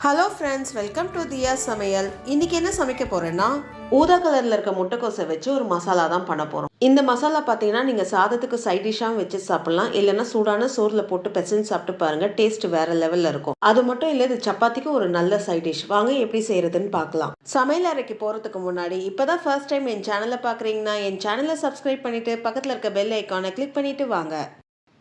Hello friends, welcome to தியா சமையல். இன்னைக்கு என்ன சமைக்க போறேன்னா, ஊதா கலர்ல இருக்க முட்டைக்கோஸை வச்சு ஒரு மசாலா தான் பண்ண போறோம். இந்த மசாலா பார்த்தீங்கன்னா நீங்க சாதத்துக்கு சைட் டிஷ்ஷாகவும் வச்சு சாப்பிடலாம், இல்லைன்னா சூடான சோறுல போட்டு பிசைஞ்சு சாப்பிட்டு பாருங்க, டேஸ்ட் வேற லெவல்ல இருக்கும். அது மட்டும் இல்லை, இது சப்பாத்திக்கு ஒரு நல்ல சைட் டிஷ். வாங்க எப்படி செய்யறதுன்னு பார்க்கலாம். சமையல் அறைக்கு போறதுக்கு முன்னாடி இப்பதான் ஃபர்ஸ்ட் டைம் என் சேனலை பாக்குறீங்கன்னா என் சேனலை சப்ஸ்கிரைப் பண்ணிட்டு பக்கத்துல இருக்க பெல் ஐக்கானை கிளிக் பண்ணிட்டு வாங்க.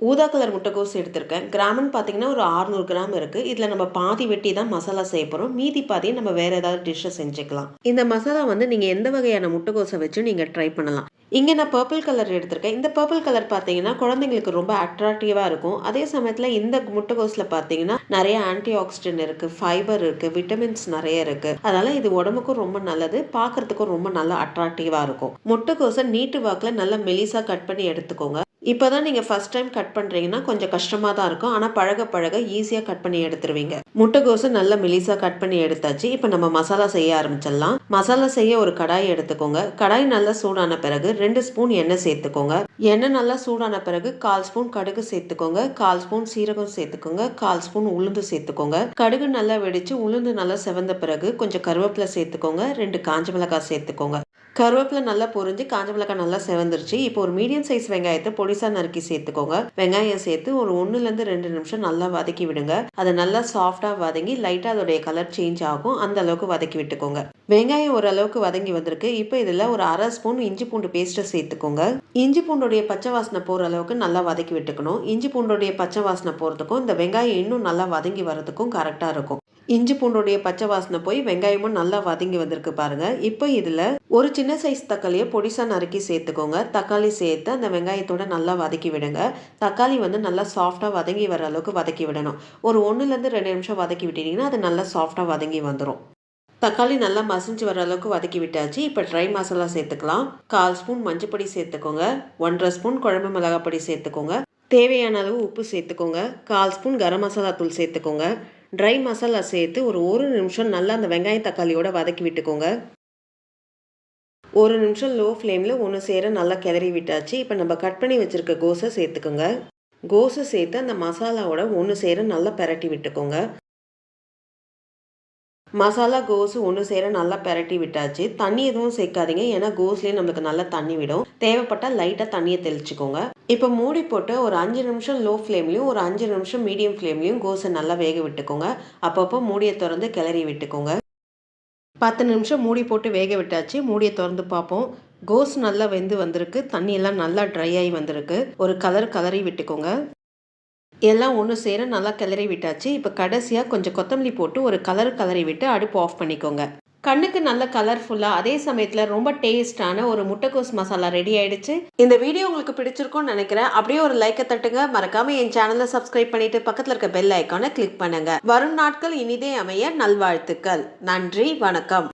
ஊதா கலர் முட்டைக்கோஸ் எடுத்திருக்கேன். கிராம்னு பார்த்தீங்கன்னா ஒரு 600 கிராம் இருக்குது. இதில் நம்ம பாதி வெட்டி தான் மசாலா செய்ய போகிறோம். மீதி பாதியை நம்ம வேறு ஏதாவது டிஷ்ஷை செஞ்சுக்கலாம். இந்த மசாலா வந்து நீங்கள் எந்த வகையான முட்டைக்கோஸை வச்சு நீங்கள் ட்ரை பண்ணலாம். இங்கே நான் பர்பிள் கலர் எடுத்திருக்கேன். இந்த பர்பிள் கலர் பார்த்தீங்கன்னா குழந்தைங்களுக்கு ரொம்ப அட்ராக்டிவாக இருக்கும். அதே சமயத்தில் இந்த முட்டைக்கோஸில் பார்த்தீங்கன்னா நிறைய ஆன்டி ஆக்சிடென்ட் இருக்குது, ஃபைபர் இருக்குது, விட்டமின்ஸ் நிறைய இருக்குது. அதனால் இது உடம்புக்கும் ரொம்ப நல்லது, பார்க்குறதுக்கும் ரொம்ப நல்லா அட்ராக்டிவாக இருக்கும். முட்டைக்கோஸை நீட்டு வாக்கில் நல்லா மெலிசாக கட் பண்ணி எடுத்துக்கோங்க. இப்போ தான் நீங்கள் ஃபஸ்ட் டைம் கட் பண்ணுறீங்கன்னா கொஞ்சம் கஷ்டமாக தான் இருக்கும், ஆனால் பழக பழக ஈஸியாக கட் பண்ணி எடுத்துருவீங்க. முட்டைக்கோஸை நல்லா மெலிசாக கட் பண்ணி எடுத்தாச்சு. இப்போ நம்ம மசாலா செய்ய ஆரம்பிச்சிடலாம். மசாலா செய்ய ஒரு கடாய் எடுத்துக்கோங்க. கடாய் நல்லா சூடான பிறகு 2 ஸ்பூன் எண்ணெய் சேர்த்துக்கோங்க. எண்ணெய் நல்லா சூடான பிறகு 1/4 ஸ்பூன் கடுகு சேர்த்துக்கோங்க, 1/4 ஸ்பூன் சீரகம் சேர்த்துக்கோங்க, 1/4 ஸ்பூன் உளுந்து சேர்த்துக்கோங்க. கடுகு நல்லா வெடிச்சு உளுந்து நல்லா செவந்த பிறகு கொஞ்சம் கருவேப்பிலை சேர்த்துக்கோங்க, 2 காஞ்ச மிளகாய் சேர்த்துக்கோங்க. கருவேப்பிலை நல்லா பொரிஞ்சு காஞ்ச மிளகாய் நல்லா செவந்துருச்சு. இப்போ ஒரு மீடியம் சைஸ் வெங்காயத்தை பொடிசா நறுக்கி சேர்த்துக்கோங்க. வெங்காயம் சேர்த்து ஒரு 1லேருந்து 2 நிமிஷம் நல்லா வதக்கி விடுங்க. அது நல்லா சாஃப்டா வதங்கி லைட்டா அதோடைய கலர் சேஞ்ச் ஆகும், அந்த அளவுக்கு வதக்கி விட்டுக்கோங்க. வெங்காயம் ஓரளவுக்கு வதங்கி வந்திருக்கு. இப்போ இதுல ஒரு 1/2 ஸ்பூன் இஞ்சி பூண்டு பேஸ்ட்டை சேர்த்துக்கோங்க. இஞ்சி பூண்டுடைய பச்சை வாசனை போற அளவுக்கு நல்லா வதக்கி விட்டுக்கணும். இஞ்சி பூண்டுடைய பச்சை வாசனை போறதுக்கும் இந்த வெங்காயம் இன்னும் நல்லா வதங்கி வரதுக்கும் கரெக்டா இருக்கும். இஞ்சி பூண்டுடைய பச்சை வாசனை போய் வெங்காயமும் நல்லா வதங்கி வந்திருக்கு பாருங்க. இப்போ இதுல ஒரு சின்ன சைஸ் தக்காளியை பொடிசா நறுக்கி சேர்த்துக்கோங்க. தக்காளி சேர்த்து அந்த வெங்காயத்தோட நல்லா வதக்கி விடுங்க. தக்காளி வந்து நல்லா சாஃப்டா வதங்கி வர அளவுக்கு வதக்கி விடணும். ஒரு 1லேருந்து 2 நிமிஷம் வதக்கி விட்டீங்கன்னா அது நல்லா சாஃப்டா வதங்கி வந்துடும். தக்காளி நல்லா மசிஞ்சு வர அளவுக்கு வதக்கி விட்டாச்சு. இப்போ ட்ரை மசாலா சேர்த்துக்கலாம். 1/4 ஸ்பூன் மஞ்சப்பொடி சேர்த்துக்கோங்க, 1/2 ஸ்பூன் குழம்பு மிளகாய் பொடி சேர்த்துக்கோங்க, தேவையான அளவு உப்பு சேர்த்துக்கோங்க, 1/4 ஸ்பூன் கரம் மசாலா தூள் சேர்த்துக்கோங்க. ட்ரை மசாலா சேர்த்து ஒரு நிமிஷம் நல்லா அந்த வெங்காயம் தக்காளியோட வதக்கி விட்டுக்கோங்க. 1 நிமிஷம் லோ ஃப்ளேமில் ஒன்று சேர நல்லா கிளறி விட்டாச்சு. இப்போ நம்ம கட் பண்ணி வச்சுருக்க கோஸை சேர்த்துக்கோங்க. கோஸை சேர்த்து அந்த மசாலாவோட ஒன்று சேர நல்லா பெரட்டி விட்டுக்கோங்க. மசாலா கோஸு ஒன்று சேர நல்லா பெரட்டி விட்டாச்சு. தண்ணி எதுவும் சேர்க்காதீங்க, ஏன்னா கோஸ்லேயே நம்மளுக்கு நல்லா தண்ணி விடும். தேவைப்பட்டால் லைட்டாக தண்ணியை தெளிச்சுக்கோங்க. இப்போ மூடி போட்டு ஒரு 5 நிமிஷம் லோ ஃப்ளேம்லையும் ஒரு 5 நிமிஷம் மீடியம் ஃப்ளேம்லையும் கோஸை நல்லா வேக விட்டுக்கோங்க. அப்பப்போ மூடியை திறந்து கிளறி விட்டுக்கோங்க. 10 நிமிஷம் மூடி போட்டு வேக விட்டாச்சு. மூடியை திறந்து பார்ப்போம். கோஸ் நல்லா வெந்து வந்திருக்கு, தண்ணியெல்லாம் நல்லா ட்ரை ஆகி வந்திருக்கு. ஒரு கலரி விட்டுக்கோங்க. எல்லாம் ஒன்று சேர நல்லா கிளறி விட்டாச்சு. இப்போ கடைசியாக கொஞ்சம் கொத்தமல்லி போட்டு ஒரு கலரி விட்டு அடுப்பு ஆஃப் பண்ணிக்கோங்க. கண்ணுக்கு நல்ல கலர்ஃபுல்லாக அதே சமயத்தில் ரொம்ப டேஸ்டான ஒரு முட்டைக்கோஸ் மசாலா ரெடி ஆயிடுச்சு. இந்த வீடியோ உங்களுக்கு பிடிச்சிருக்கும்னு நினைக்கிறேன். அப்படியே ஒரு லைக்கை தட்டுங்க. மறக்காம என் சேனலை சப்ஸ்கிரைப் பண்ணிட்டு பக்கத்தில் இருக்க பெல் ஐக்கானை கிளிக் பண்ணுங்க. வரும் நாட்கள் இனிதே அமைய நல்வாழ்த்துக்கள். நன்றி, வணக்கம்.